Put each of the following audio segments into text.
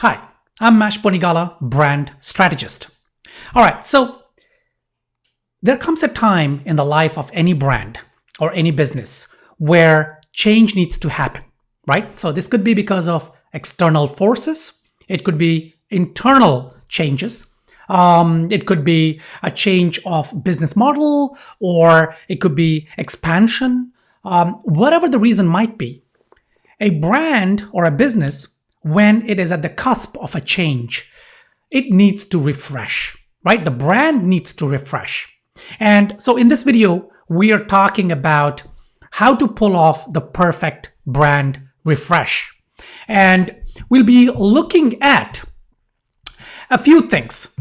Hi, I'm Mash Ponigala, brand strategist. All right, so there comes a time in the life of any brand or any business where change needs to happen, right? So this could be because of external forces, it could be internal changes, it could be a change of business model, or it could be expansion, whatever the reason might be. A brand or a business, when it is at the cusp of a change, it needs to refresh, right? The brand needs to refresh. And so in this video, we are talking about how to pull off the perfect brand refresh. And we'll be looking at a few things.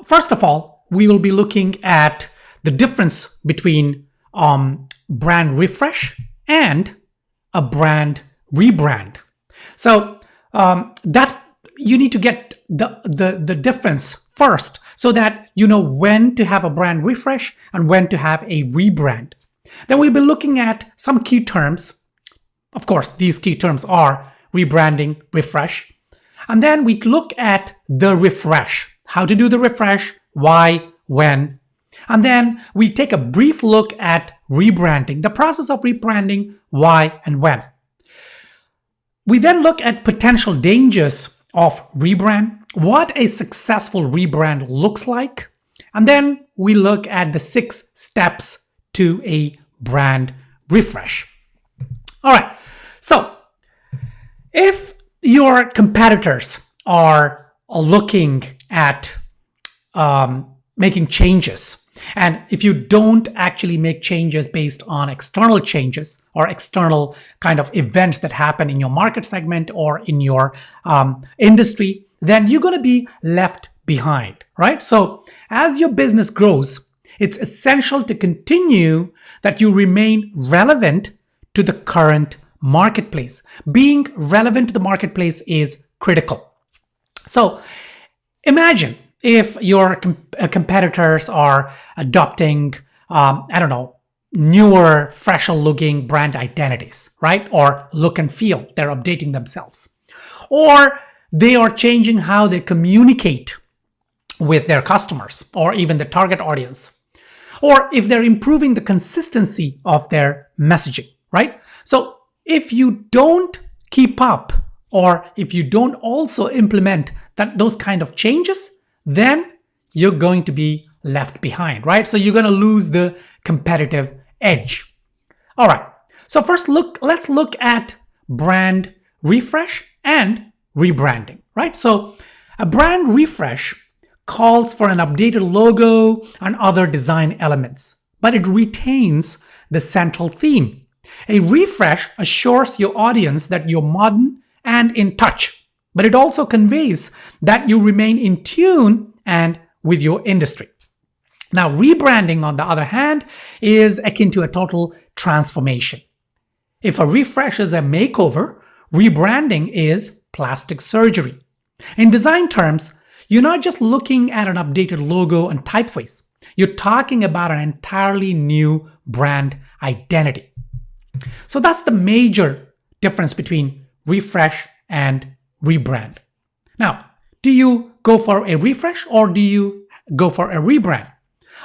First of all, we will be looking at the difference between brand refresh and a brand rebrand. So that's you need to get the difference first so that you know when to have a brand refresh and when to have a rebrand. Then we'll be looking at some key terms. Of course, these key terms are rebranding, refresh. And then we look at the refresh, how to do the refresh, why, when. And then we take a brief look at rebranding, the process of rebranding, why and when. We then look at potential dangers of rebrand, what a successful rebrand looks like, and then we look at the 6 steps to a brand refresh. All right, so if your competitors are looking at making changes, and if you don't actually make changes based on external changes or external kind of events that happen in your market segment or in your industry, then you're going to be left behind, right? So as your business grows, it's essential to continue that you remain relevant to the current marketplace. Being relevant to the marketplace is critical. So imagine if your competitors are adopting, newer, fresher looking brand identities, right? Or look and feel, they're updating themselves. Or they are changing how they communicate with their customers or even the target audience. Or if they're improving the consistency of their messaging, right? So if you don't keep up or if you don't also implement those kind of changes, then you're going to be left behind, right? So you're going to lose the competitive edge. All right. So first let's look at brand refresh and rebranding, right? So a brand refresh calls for an updated logo and other design elements, but it retains the central theme. A refresh assures your audience that you're modern and in touch, but it also conveys that you remain in tune and with your industry. Now, rebranding, on the other hand, is akin to a total transformation. If a refresh is a makeover, rebranding is plastic surgery. In design terms, you're not just looking at an updated logo and typeface. You're talking about an entirely new brand identity. So that's the major difference between refresh and rebrand. Now, do you go for a refresh or do you go for a rebrand?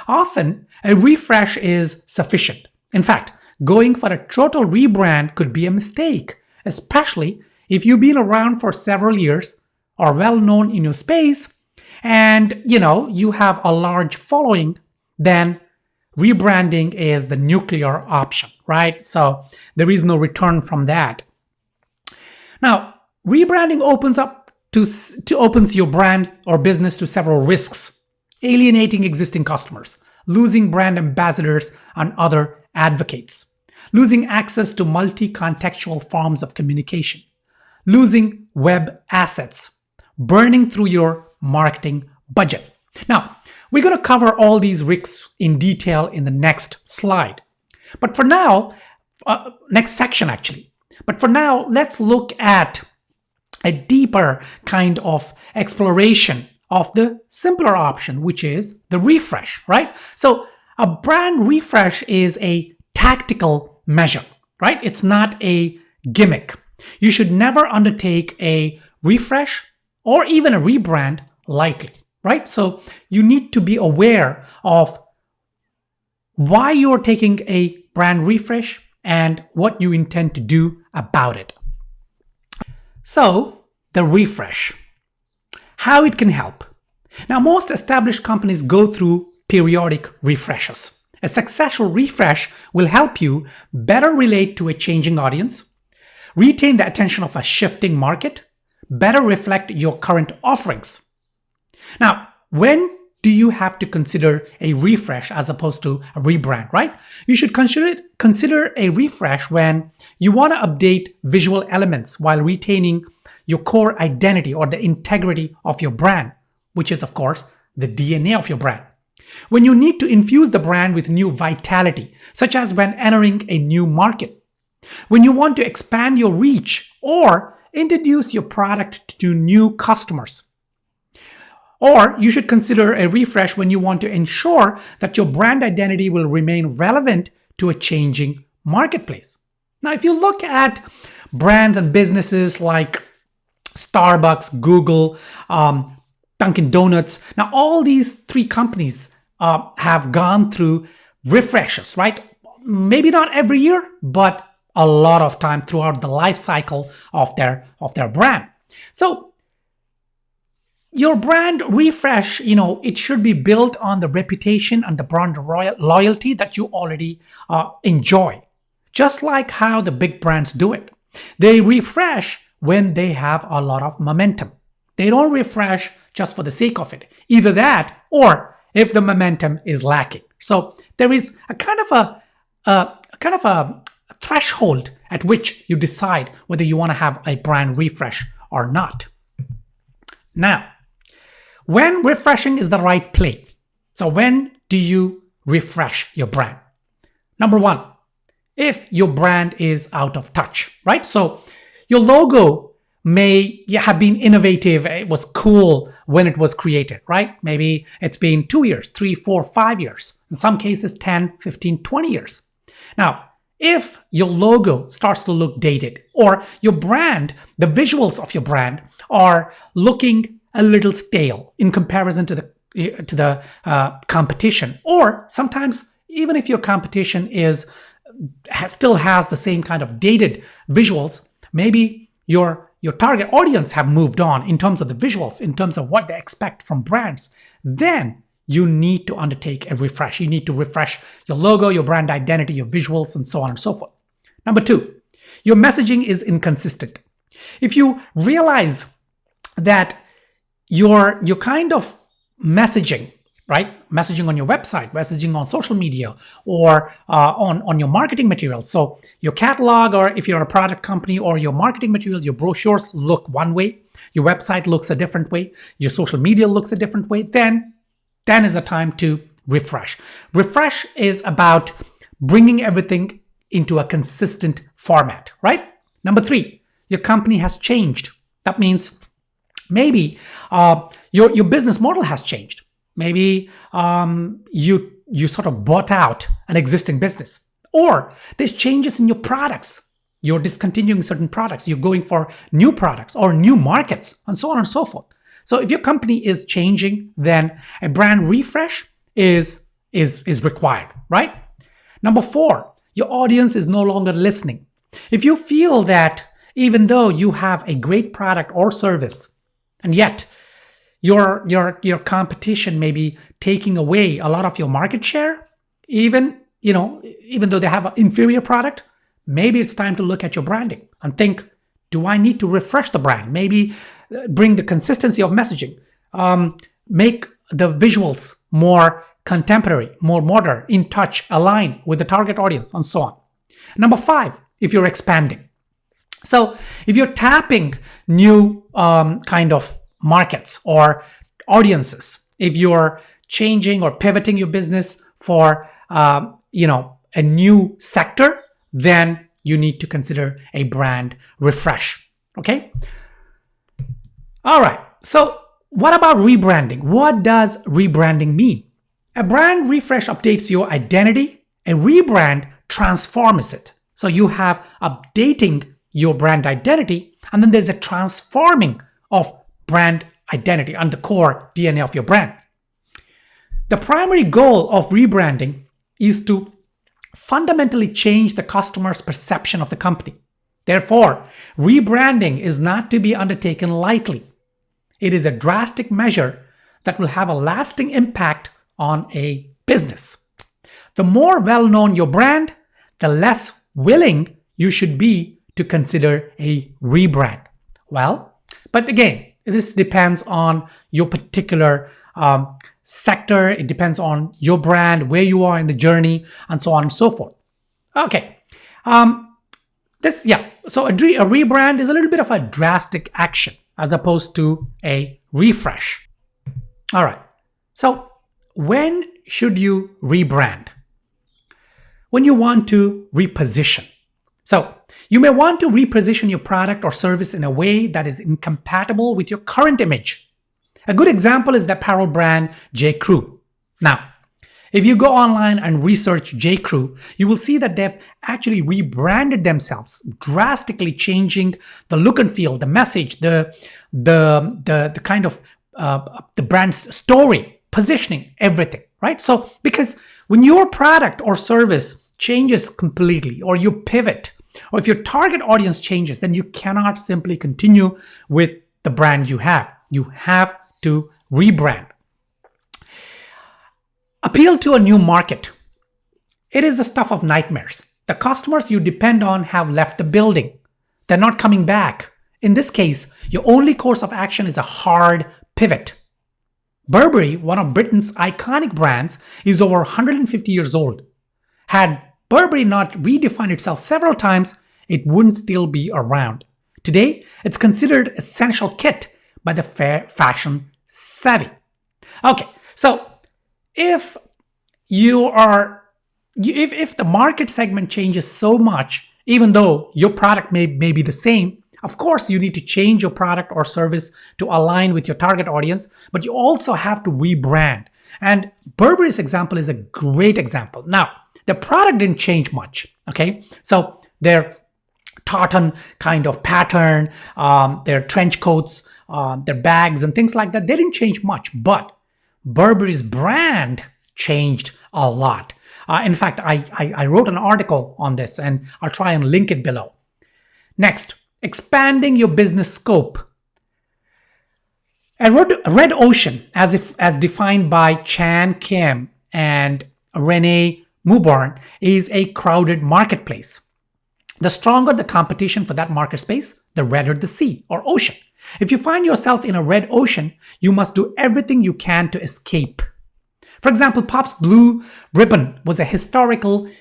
Often, a refresh is sufficient. In fact, going for a total rebrand could be a mistake, especially if you've been around for several years, are well known in your space, and you have a large following. Then rebranding is the nuclear option, right? So there is no return from that. Now, rebranding opens your brand or business to several risks: alienating existing customers, losing brand ambassadors and other advocates, losing access to multi-contextual forms of communication, losing web assets, burning through your marketing budget. Now, we're going to cover all these risks in detail in the next slide. But for now, next section actually. But for now, let's look at a deeper kind of exploration of the simpler option, which is the refresh, right? So a brand refresh is a tactical measure, right? It's not a gimmick. You should never undertake a refresh or even a rebrand lightly, right? So you need to be aware of why you're taking a brand refresh and what you intend to do about it. So the refresh, how it can help. Now, most established companies go through periodic refreshes. A successful refresh will help you better relate to a changing audience, retain the attention of a shifting market, better reflect your current offerings. Now, when do you have to consider a refresh as opposed to a rebrand, right? You should consider a refresh when you want to update visual elements while retaining your core identity or the integrity of your brand, which is, of course, the DNA of your brand. When you need to infuse the brand with new vitality, such as when entering a new market. When you want to expand your reach or introduce your product to new customers. Or you should consider a refresh when you want to ensure that your brand identity will remain relevant to a changing marketplace. Now, if you look at brands and businesses like Starbucks, Google, Dunkin' Donuts, now all these three companies have gone through refreshes, right? Maybe not every year, but a lot of time throughout the life cycle of their brand. So your brand refresh, it should be built on the reputation and the brand loyalty that you already enjoy. Just like how the big brands do it. They refresh when they have a lot of momentum. They don't refresh just for the sake of it. Either that or if the momentum is lacking. So there is a kind of a threshold at which you decide whether you want to have a brand refresh or not. Now, when refreshing is the right play. So when do you refresh your brand? Number one, if your brand is out of touch, right? So your logo may have been innovative. It was cool when it was created, right? Maybe it's been 2 years, 3, 4, 5 years. In some cases, 10, 15, 20 years. Now, if your logo starts to look dated or your brand, the visuals of your brand are looking a little stale in comparison to the competition, or sometimes even if your competition still has the same kind of dated visuals, maybe your target audience have moved on in terms of the visuals, in terms of what they expect from brands, then you need to undertake a refresh. You need to refresh your logo, your brand identity, your visuals, and so on and so forth. Number two, your messaging is inconsistent. If you realize that your kind of messaging, right? Messaging on your website, messaging on social media, or on your marketing materials. So your catalog, or if you're a product company, or your marketing material, your brochures look one way, your website looks a different way, your social media looks a different way, then is the time to refresh. Refresh is about bringing everything into a consistent format, right? Number three, your company has changed. That means maybe your business model has changed. Maybe you sort of bought out an existing business, or there's changes in your products. You're discontinuing certain products. You're going for new products or new markets, and so on and so forth. So if your company is changing, then a brand refresh is required, right? Number four, your audience is no longer listening. If you feel that even though you have a great product or service, and yet your competition may be taking away a lot of your market share, even though they have an inferior product, maybe it's time to look at your branding and think, do I need to refresh the brand? Maybe bring the consistency of messaging, make the visuals more contemporary, more modern, in touch, align with the target audience, and so on. Number five, if you're expanding. So if you're tapping new kind of markets or audiences, if you're changing or pivoting your business for a new sector, then you need to consider a brand refresh. Okay? All right. So what about rebranding? What does rebranding mean? A brand refresh updates your identity. A rebrand transforms it. So you have updating your brand identity, and then there's a transforming of brand identity and the core DNA of your brand. The primary goal of rebranding is to fundamentally change the customer's perception of the company. Therefore, rebranding is not to be undertaken lightly. It is a drastic measure that will have a lasting impact on a business. The more well-known your brand, the less willing you should be to consider a rebrand. Well, but again, this depends on your particular sector. It depends on your brand, where you are in the journey, and so on and so forth. Okay. So a rebrand is a little bit of a drastic action as opposed to a refresh. All right. So when should you rebrand? When you want to reposition. So you may want to reposition your product or service in a way that is incompatible with your current image. A good example is the apparel brand J. Crew. Now, if you go online and research J. Crew, you will see that they've actually rebranded themselves, drastically changing the look and feel, the message, the kind of the brand's story, positioning, everything, right? So because when your product or service changes completely, or you pivot, or if your target audience changes, then you cannot simply continue with the brand you have. You have to rebrand. Appeal to a new market. It is the stuff of nightmares. The customers you depend on have left the building. They're not coming back. In this case, your only course of action is a hard pivot. Burberry, one of Britain's iconic brands, is over 150 years old. Had Burberry not redefined itself several times, it wouldn't still be around. Today, it's considered essential kit by the fashion savvy. Okay, so if the market segment changes so much, even though your product may be the same, of course you need to change your product or service to align with your target audience, but you also have to rebrand. And Burberry's example is a great example. Now, the product didn't change much, okay? So their tartan kind of pattern, their trench coats, their bags and things like that, they didn't change much, but Burberry's brand changed a lot. In fact, I wrote an article on this and I'll try and link it below. Next, expanding your business scope. A red ocean, as defined by Chan Kim and Renee Muborn, is a crowded marketplace. The stronger the competition for that market space, the redder the sea or ocean. If you find yourself in a red ocean, you must do everything you can to escape. For example, Pop's Blue Ribbon was historically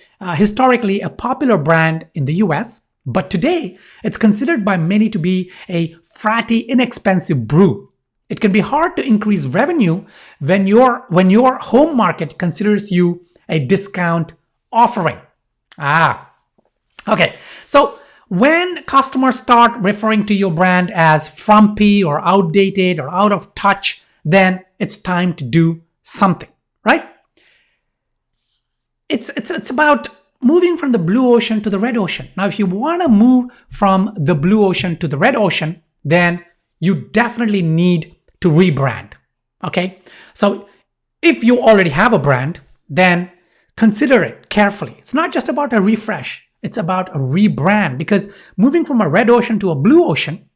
a popular brand in the US, but today it's considered by many to be a fratty, inexpensive brew. It can be hard to increase revenue when your home market considers you a discount offering. Okay, so when customers start referring to your brand as frumpy or outdated or out of touch, then it's time to do something, right? It's about moving from the blue ocean to the red ocean. Now, if you want to move from the blue ocean to the red ocean, then you definitely need to rebrand, okay? So if you already have a brand, then consider it carefully. It's not just about a refresh. It's about a rebrand, because moving from a red ocean to a blue ocean,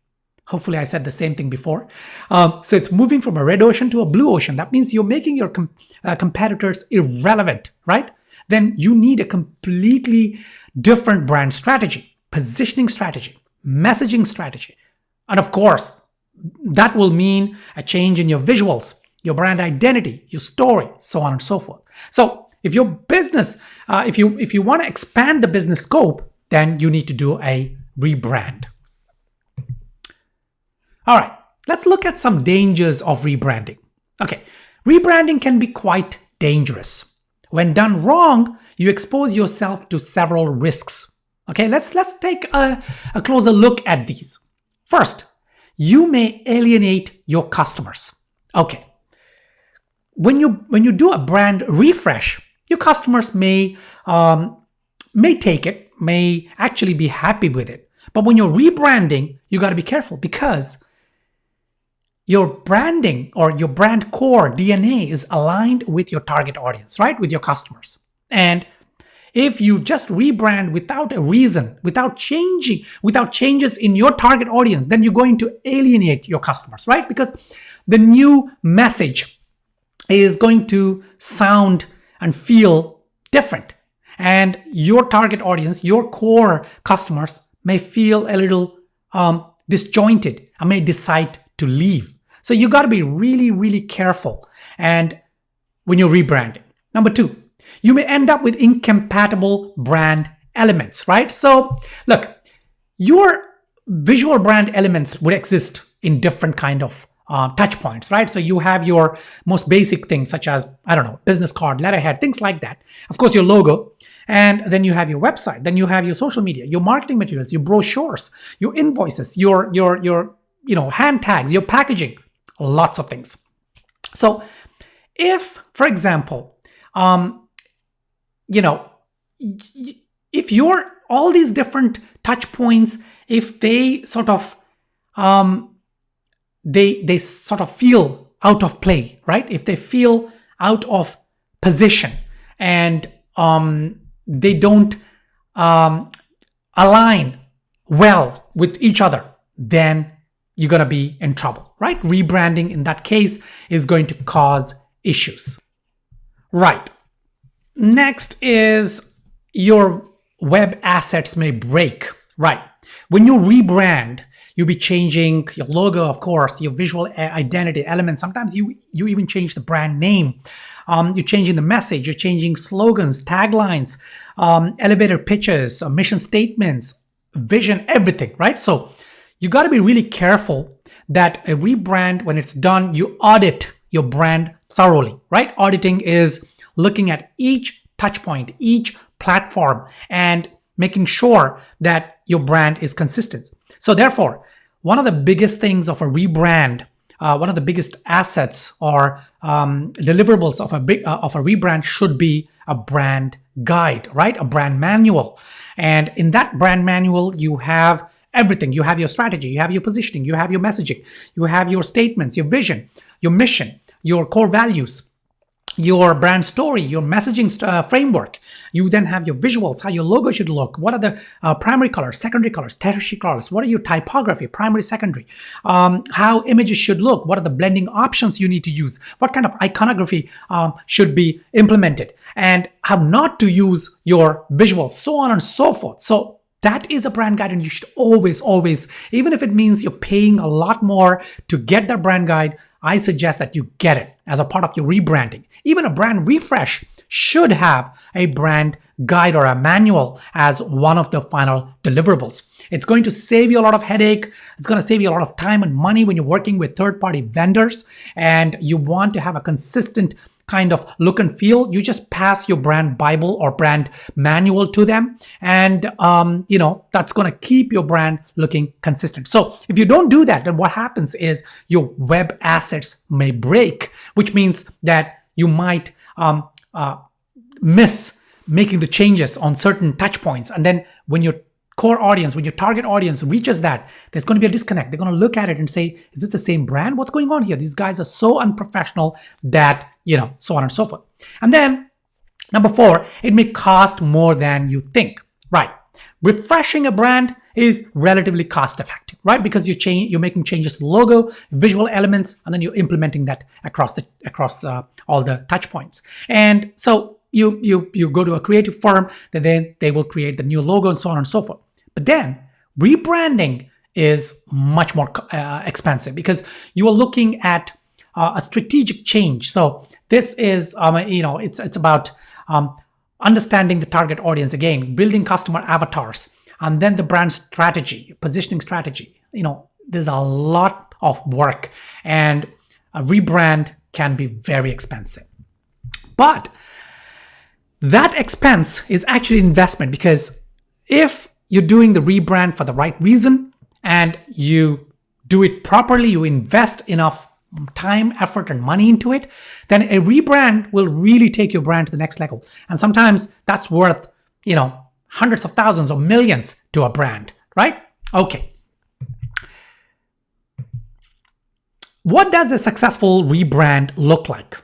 hopefully I said the same thing before. So it's moving from a red ocean to a blue ocean. That means you're making your competitors irrelevant, right? Then you need a completely different brand strategy, positioning strategy, messaging strategy. And of course, that will mean a change in your visuals, your brand identity, your story, so on and so forth. So if your business, if you want to expand the business scope, then you need to do a rebrand. All right, let's look at some dangers of rebranding. Okay, rebranding can be quite dangerous. When done wrong, you expose yourself to several risks. Okay, let's take a closer look at these. First, you may alienate your customers. Okay, when you do a brand refresh, your customers may take it, may actually be happy with it. But when you're rebranding, you got to be careful, because your branding or your brand core DNA is aligned with your target audience, right? With your customers. And if you just rebrand without a reason, without changes in your target audience, then you're going to alienate your customers, right? Because the new message is going to sound and feel different. And your target audience, your core customers may feel a little disjointed and may decide to leave. So you got to be really, really careful and when you're rebranding. Number two, you may end up with incompatible brand elements, right? So look, your visual brand elements would exist in different kind of touch points, right? So you have your most basic things such as, I don't know, business card, letterhead, things like that. Of course, your logo, and then you have your website, then you have your social media, your marketing materials, your brochures, your invoices, your hand tags, your packaging, lots of things. So if, for example, if your all these different touch points, if they sort of they sort of feel out of play, right? If they feel out of position and they don't align well with each other, then you're going to be in trouble, right? Rebranding in that case is going to cause issues. Right. Next is your web assets may break, right? When you rebrand, you'll be changing your logo, of course, your visual identity elements. Sometimes you even change the brand name. You're changing the message, you're changing slogans, taglines, elevator pitches, mission statements, vision, everything, right? So you got to be really careful that a rebrand, when it's done, you audit your brand thoroughly, right? Auditing is looking at each touch point, each platform, and making sure that your brand is consistent. So therefore, one of the biggest things of a rebrand, one of the biggest assets or deliverables of a rebrand should be a brand guide, right? A brand manual. And in that brand manual, you have everything. You have your strategy, you have your positioning, you have your messaging, you have your statements, your vision, your mission, your core values, your brand story, your messaging framework. You then have your visuals, how your logo should look. What are the primary colors, secondary colors, tertiary colors? What are your typography, primary, secondary? How images should look? What are the blending options you need to use? What kind of iconography should be implemented? And how not to use your visuals, so on and so forth. So that is a brand guide, and you should always, even if it means you're paying a lot more to get that brand guide, I suggest that you get it as a part of your rebranding. Even a brand refresh should have a brand guide or a manual as one of the final deliverables. It's going to save you a lot of headache. It's going to save you a lot of time and money when you're working with third-party vendors and you want to have a consistent kind of look and feel. You just pass your brand Bible or brand manual to them, and that's going to keep your brand looking consistent. So if you don't do that, then what happens is your web assets may break, which means that you might miss making the changes on certain touch points, and then when your core audience, when your target audience reaches that, there's going to be a disconnect. They're going to look at it and say, is this the same brand? What's going on here? These guys are so unprofessional that, so on and so forth. And then number 4, it may cost more than you think, right? Refreshing a brand is relatively cost effective, right? Because you're making changes to the logo, visual elements, and then you're implementing that across all the touch points. And so you go to a creative firm, then they will create the new logo and so on and so forth. But then rebranding is much more expensive because you are looking at a strategic change. So this is, it's about understanding the target audience again, building customer avatars, and then the brand strategy, positioning strategy. There's a lot of work, and a rebrand can be very expensive. But that expense is actually investment, because if you're doing the rebrand for the right reason and you do it properly, you invest enough time, effort, and money into it, then a rebrand will really take your brand to the next level. And sometimes that's worth, hundreds of thousands or millions to a brand, right? Okay. What does a successful rebrand look like?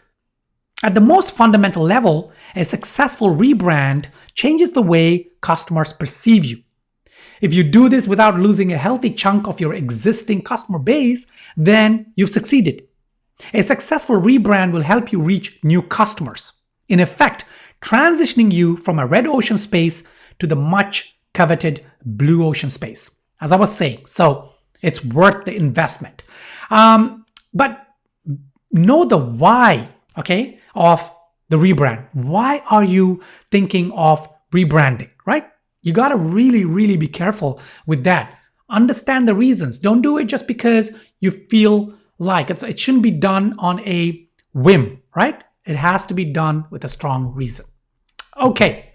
At the most fundamental level, a successful rebrand changes the way customers perceive you. If you do this without losing a healthy chunk of your existing customer base, then you've succeeded. A successful rebrand will help you reach new customers, in effect, transitioning you from a red ocean space to the much coveted blue ocean space, as I was saying. So it's worth the investment. But know the why, okay, of the rebrand. Why are you thinking of rebranding, right? You got to really be careful with that. Understand the reasons. Don't do it just because you feel like it shouldn't be done on a whim, right? It has to be done with a strong reason. Okay.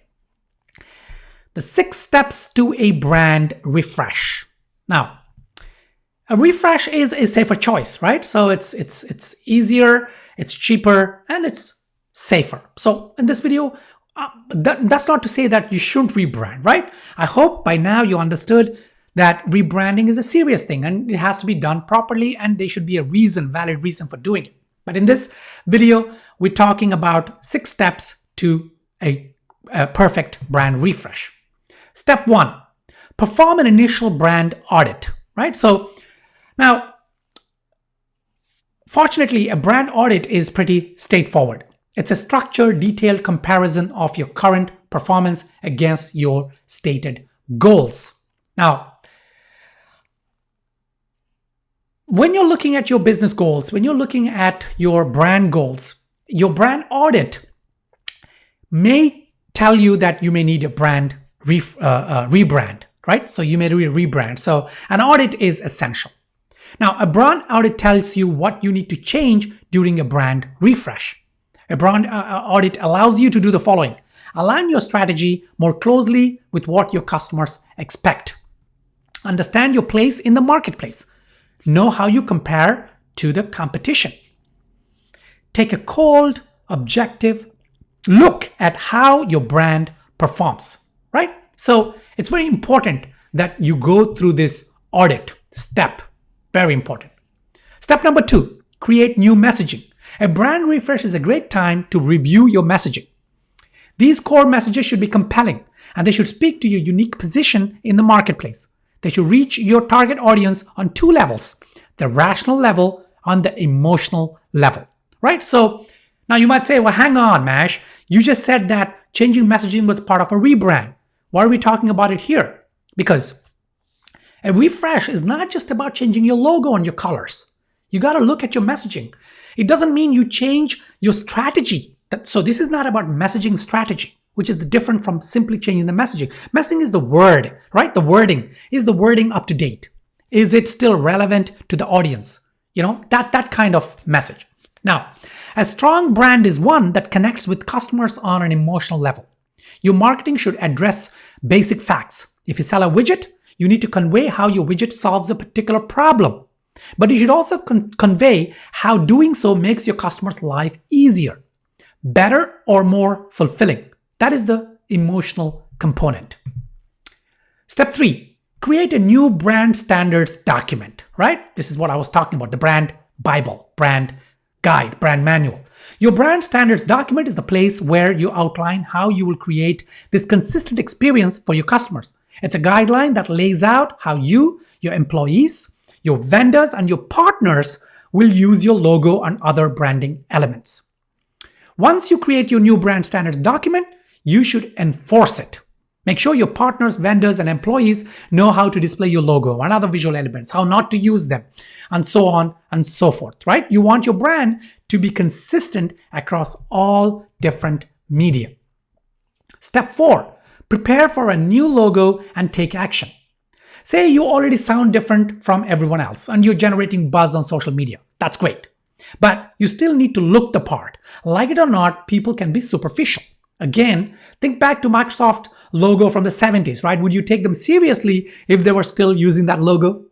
The 6 steps to a brand refresh. Now, a refresh is a safer choice, right? So it's easier, it's cheaper, and it's safer. So in this video, that's not to say that you shouldn't rebrand, right? I hope by now you understood that rebranding is a serious thing and it has to be done properly, and there should be a valid reason for doing it. But in this video, we're talking about 6 steps to a perfect brand refresh. Step 1, perform an initial brand audit, right? So now, fortunately, a brand audit is pretty straightforward. It's a structured, detailed comparison of your current performance against your stated goals. Now, when you're looking at your business goals, when you're looking at your brand goals, your brand audit may tell you that you may need a brand rebrand, right? So you may need a rebrand. So an audit is essential. Now, a brand audit tells you what you need to change during a brand refresh. A brand audit allows you to do the following: align your strategy more closely with what your customers expect. Understand your place in the marketplace. Know how you compare to the competition. Take a cold, objective look at how your brand performs, right? So it's very important that you go through this audit step. Very important. Step number 2, create new messaging. A brand refresh is a great time to review your messaging. These core messages should be compelling, and they should speak to your unique position in the marketplace. They should reach your target audience on 2 levels: the rational level and the emotional level, right? So now you might say, well, hang on, Mash. You just said that changing messaging was part of a rebrand. Why are we talking about it here? Because a refresh is not just about changing your logo and your colors. You got to look at your messaging. It doesn't mean you change your strategy. So this is not about messaging strategy, which is different from simply changing the messaging. Messaging is the word, right? The wording. Is the wording up to date? Is it still relevant to the audience? You know, that kind of message. Now, a strong brand is one that connects with customers on an emotional level. Your marketing should address basic facts. If you sell a widget, you need to convey how your widget solves a particular problem. But you should also convey how doing so makes your customer's life easier, better, or more fulfilling. That is the emotional component. Step 3, create a new brand standards document, right? This is what I was talking about, the brand Bible, brand guide, brand manual. Your brand standards document is the place where you outline how you will create this consistent experience for your customers. It's a guideline that lays out how you, your employees, your vendors, and your partners will use your logo and other branding elements. Once you create your new brand standards document, you should enforce it. Make sure your partners, vendors, and employees know how to display your logo and other visual elements, how not to use them, and so on and so forth, right? You want your brand to be consistent across all different media. Step 4, prepare for a new logo and take action. Say you already sound different from everyone else and you're generating buzz on social media. That's great. But you still need to look the part. Like it or not, people can be superficial. Again, think back to Microsoft logo from the 70s, right? Would you take them seriously if they were still using that logo?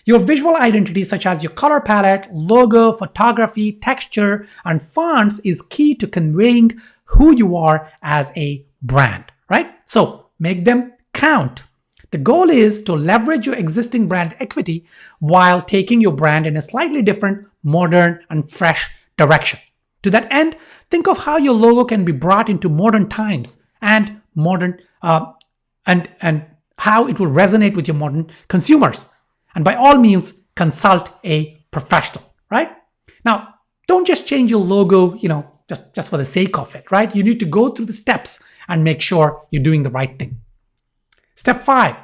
Your visual identity, such as your color palette, logo, photography, texture, and fonts, is key to conveying who you are as a brand, right? So make them count. The goal is to leverage your existing brand equity while taking your brand in a slightly different, modern, and fresh direction. To that end, think of how your logo can be brought into modern times and and how it will resonate with your modern consumers. And by all means, consult a professional, right? Now, don't just change your logo, just for the sake of it, right? You need to go through the steps and make sure you're doing the right thing. Step 5,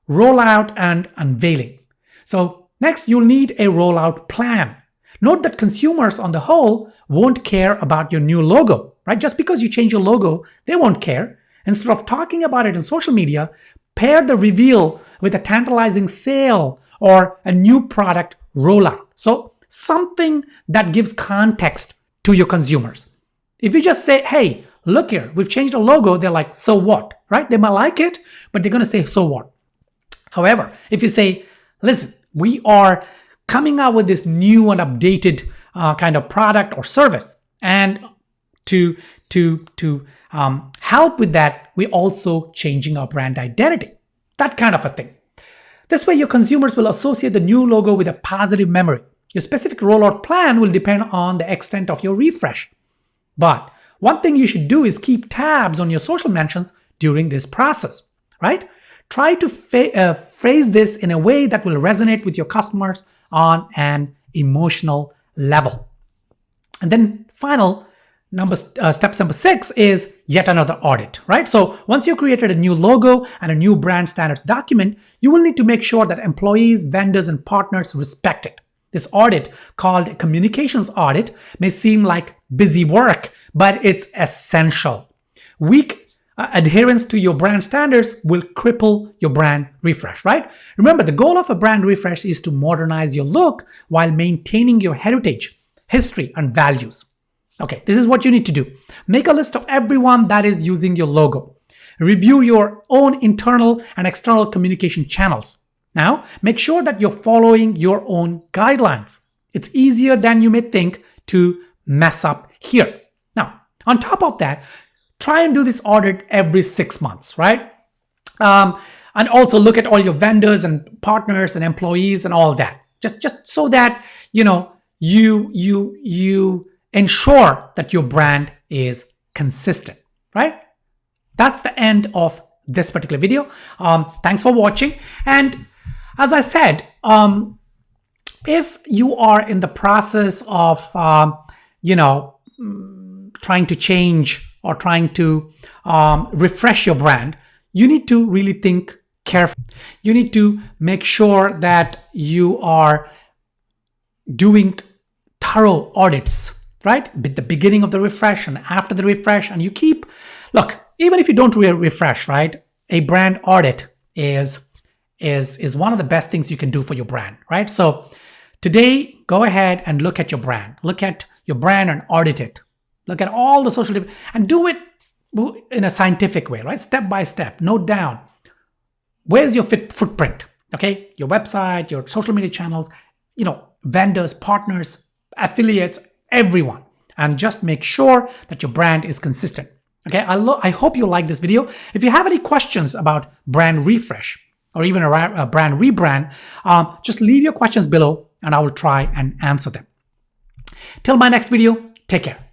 rollout and unveiling. So next, you'll need a rollout plan. Note that consumers on the whole won't care about your new logo, right? Just because you change your logo, they won't care. Instead of talking about it on social media, pair the reveal with a tantalizing sale or a new product rollout. So something that gives context to your consumers. If you just say, hey, look here, we've changed our logo, they're like, so what, right? They might like it, but they're going to say, so what? However, if you say, listen, we are coming out with this new and updated kind of product or service, and to help with that, we're also changing our brand identity, that kind of a thing. This way, your consumers will associate the new logo with a positive memory. Your specific rollout plan will depend on the extent of your refresh. But one thing you should do is keep tabs on your social mentions during this process, right? Try to phrase this in a way that will resonate with your customers on an emotional level. And then step number 6 is yet another audit, right? So once you've created a new logo and a new brand standards document, you will need to make sure that employees, vendors, and partners respect it. This audit, called a communications audit, may seem like busy work, but it's essential. Weak adherence to your brand standards will cripple your brand refresh, right? Remember, the goal of a brand refresh is to modernize your look while maintaining your heritage, history, and values. Okay, this is what you need to do. Make a list of everyone that is using your logo. Review your own internal and external communication channels. Now, make sure that you're following your own guidelines. It's easier than you may think to mess up here. Now, on top of that, try and do this audit every 6 months, right? And also look at all your vendors and partners and employees and all that. Just so that, you ensure that your brand is consistent, right? That's the end of this particular video. Thanks for watching. And as I said, if you are in the process of, trying to change or trying to refresh your brand, you need to really think carefully. You need to make sure that you are doing thorough audits, right? At the beginning of the refresh and after the refresh, and you keep, look, even if you don't refresh, right? A brand audit is one of the best things you can do for your brand, right? So today, go ahead and look at your brand. Look at your brand and audit it. Look at all the social, and do it in a scientific way, right? Step by step, note down. Where's your footprint? Okay, your website, your social media channels, vendors, partners, affiliates, everyone. And just make sure that your brand is consistent. Okay, I hope you like this video. If you have any questions about brand refresh or even a brand rebrand, just leave your questions below and I will try and answer them. Till my next video, take care.